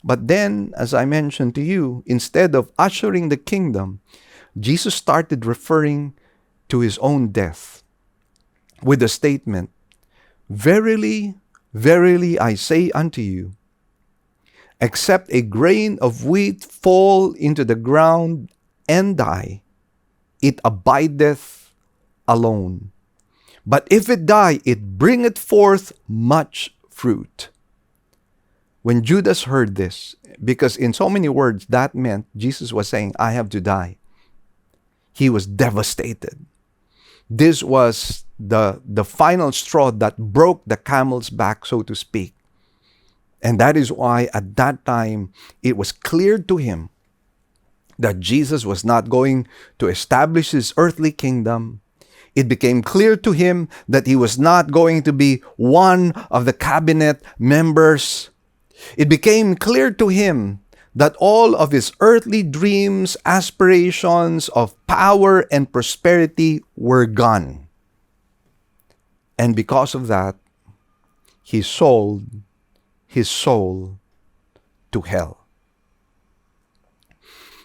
But then, as I mentioned to you, instead of ushering the kingdom, Jesus started referring to his own death with the statement, Verily, verily, I say unto you, except a grain of wheat fall into the ground and die, it abideth alone. But if it die, it bringeth forth much fruit. When Judas heard this, because in so many words that meant Jesus was saying, I have to die, he was devastated. This was the final straw that broke the camel's back, so to speak. And that is why at that time it was clear to him that Jesus was not going to establish his earthly kingdom. It became clear to him that he was not going to be one of the cabinet members. It became clear to him that all of his earthly dreams, aspirations of power and prosperity were gone. And because of that, he sold his soul to hell.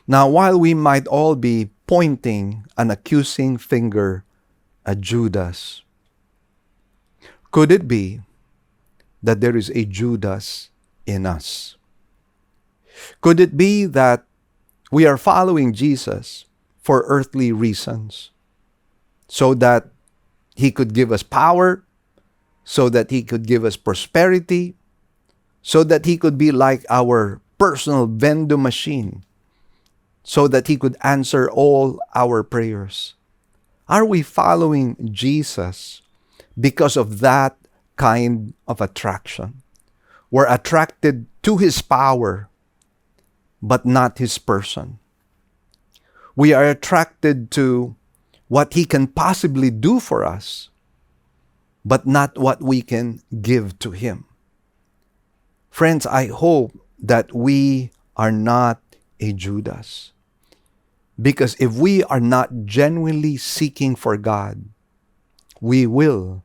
Now, while we might all be pointing an accusing finger at Judas, could it be that there is a Judas in us? Could it be that we are following Jesus for earthly reasons, so that he could give us power, so that he could give us prosperity, so that he could be like our personal vending machine, so that he could answer all our prayers? Are we following Jesus because of that kind of attraction? We're attracted to his power, but not his person. We are attracted to what he can possibly do for us, but not what we can give to him. Friends, I hope that we are not a Judas. Because if we are not genuinely seeking for God, we will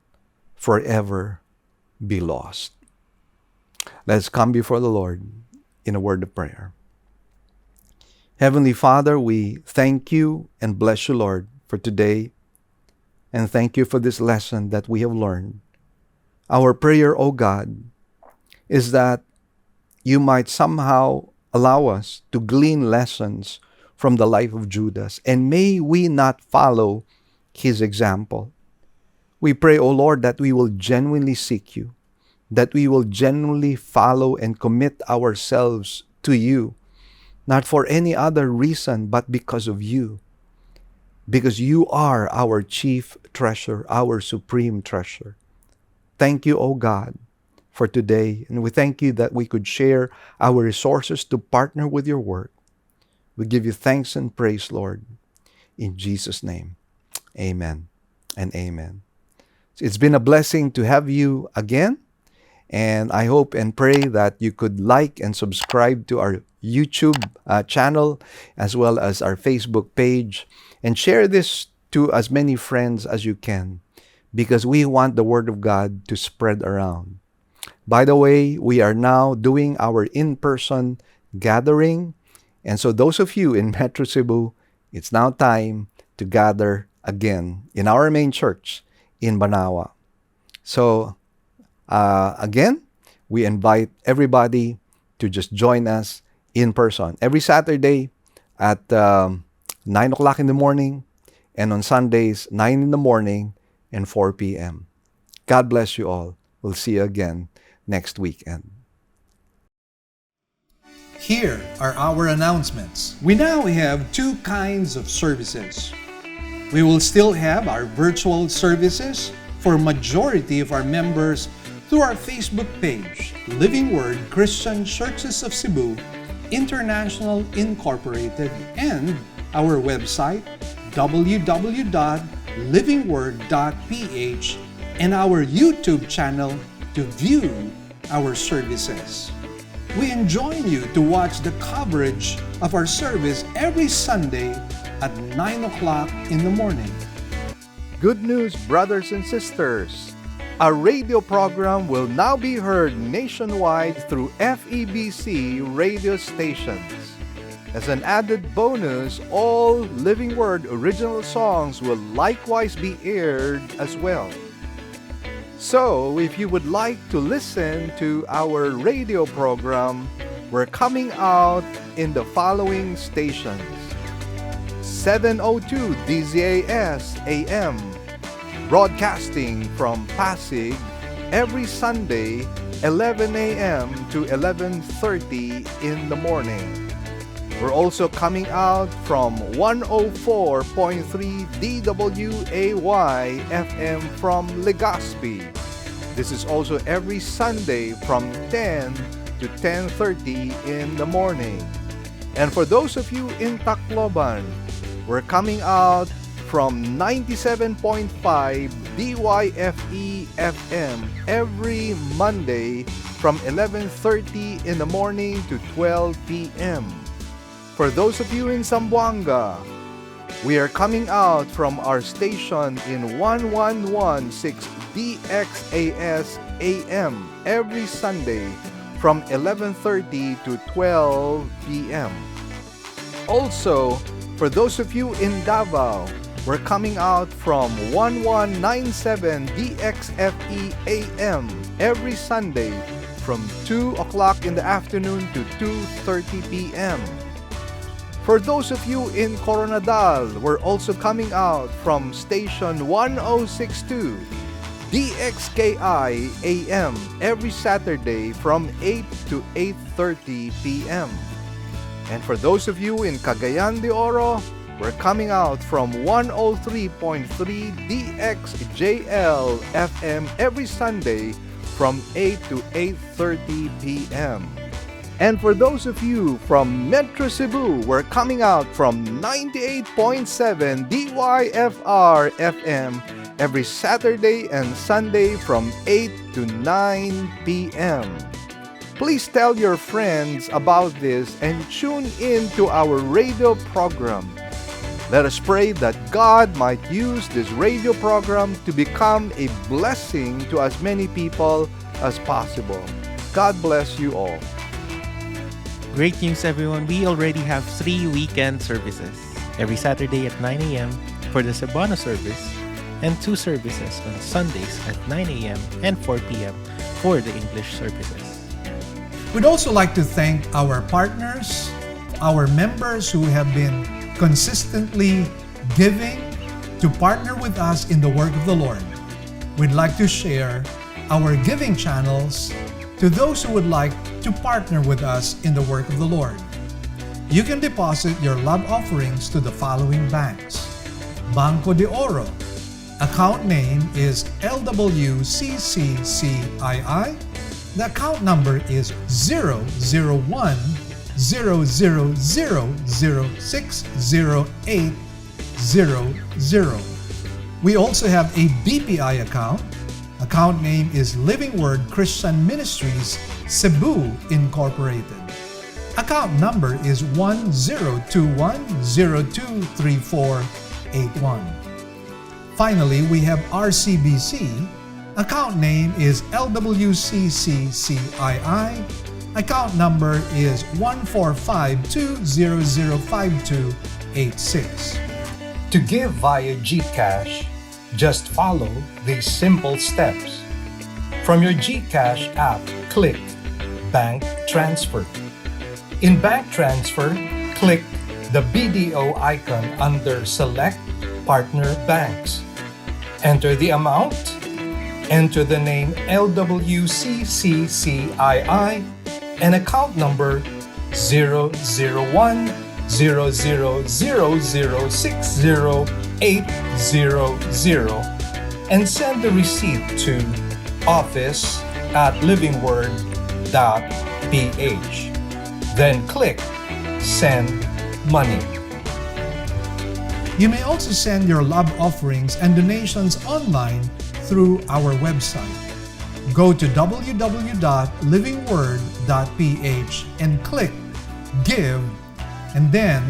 forever be lost. Let's come before the Lord in a word of prayer. Heavenly Father, we thank you and bless you, Lord, for today. And thank you for this lesson that we have learned. Our prayer, O God, is that you might somehow allow us to glean lessons from the life of Judas, and may we not follow his example. We pray, O Lord, that we will genuinely seek you, that we will genuinely follow and commit ourselves to you, not for any other reason, but because of you. Because you are our chief treasure, our supreme treasure. Thank you, O God, for today. And we thank you that we could share our resources to partner with your work. We give you thanks and praise, Lord. In Jesus' name, amen and amen. It's been a blessing to have you again. And I hope and pray that you could like and subscribe to our YouTube channel, as well as our Facebook page, and share this to as many friends as you can, because we want the Word of God to spread around. By the way, we are now doing our in-person gathering. And so those of you in Metro Cebu, it's now time to gather again in our main church in Banawa. So again, we invite everybody to just join us in person every Saturday at 9 o'clock in the morning, and on Sundays, 9 in the morning and 4 p.m. God bless you all. We'll see you again next weekend. Here are our announcements. We now have two kinds of services. We will still have our virtual services for majority of our members through our Facebook page, Living Word Christian Churches of Cebu International Incorporated, and our website, www.livingword.ph, and our YouTube channel to view our services. We enjoin you to watch the coverage of our service every Sunday at 9 o'clock in the morning. Good news, brothers and sisters! Our radio program will now be heard nationwide through FEBC radio stations. As an added bonus, all Living Word original songs will likewise be aired as well. So, if you would like to listen to our radio program, we're coming out in the following stations: 702 DZAS AM, broadcasting from Pasig every Sunday, 11 a.m. to 11:30 in the morning. We're also coming out from 104.3 DWAY FM from Legazpi. This is also every Sunday from 10 to 10:30 in the morning. And for those of you in Tacloban, we're coming out from 97.5 DYFE FM every Monday from 11:30 in the morning to 12 p.m. For those of you in Zamboanga, we are coming out from our station in 1116 DXAS AM every Sunday from 11:30 to 12 p.m. Also, for those of you in Davao, we're coming out from 1197 DXFE AM every Sunday from 2 o'clock in the afternoon to 2:30 p.m. For those of you in Coronadal, we're also coming out from station 1062 DXKI AM every Saturday from 8 to 8:30 p.m. And for those of you in Cagayan de Oro, we're coming out from 103.3 DXJL FM every Sunday from 8 to 8:30 p.m. And for those of you from Metro Cebu, we're coming out from 98.7 DYFR FM every Saturday and Sunday from 8 to 9 p.m. Please tell your friends about this and tune in to our radio program. Let us pray that God might use this radio program to become a blessing to as many people as possible. God bless you all. Great news, everyone. We already have 3 weekend services. Every Saturday at 9 a.m. for the Cebuano service, and 2 services on Sundays at 9 a.m. and 4 p.m. for the English services. We'd also like to thank our partners, our members who have been consistently giving to partner with us in the work of the Lord. We'd like to share our giving channels to those who would like to partner with us in the work of the Lord. You can deposit your love offerings to the following banks: Banco de Oro. Account name is LWCCCII. The account number is 00100060800. We also have a BPI account. Account name is Living Word Christian Ministries, Cebu Incorporated. Account number is 1021023481. Finally, we have RCBC. Account name is LWCCCII. Account number is 14520052886. To give via GCash, just follow these simple steps. From your GCash app, click Bank Transfer. In Bank Transfer, click the BDO icon under Select Partner Banks. Enter the amount, enter the name LWCCCII and account number 001000060,800 and send the receipt to office@livingword.ph. Then click Send Money. You may also send your love offerings and donations online through our website. Go to www.livingword.ph and click Give, and then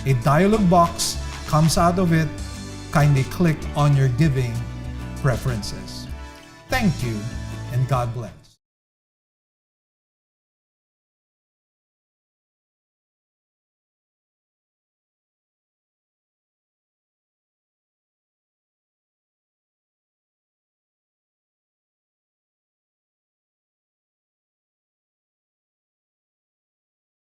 a dialog box comes out of it. Kindly click on your giving preferences. Thank you, and God bless.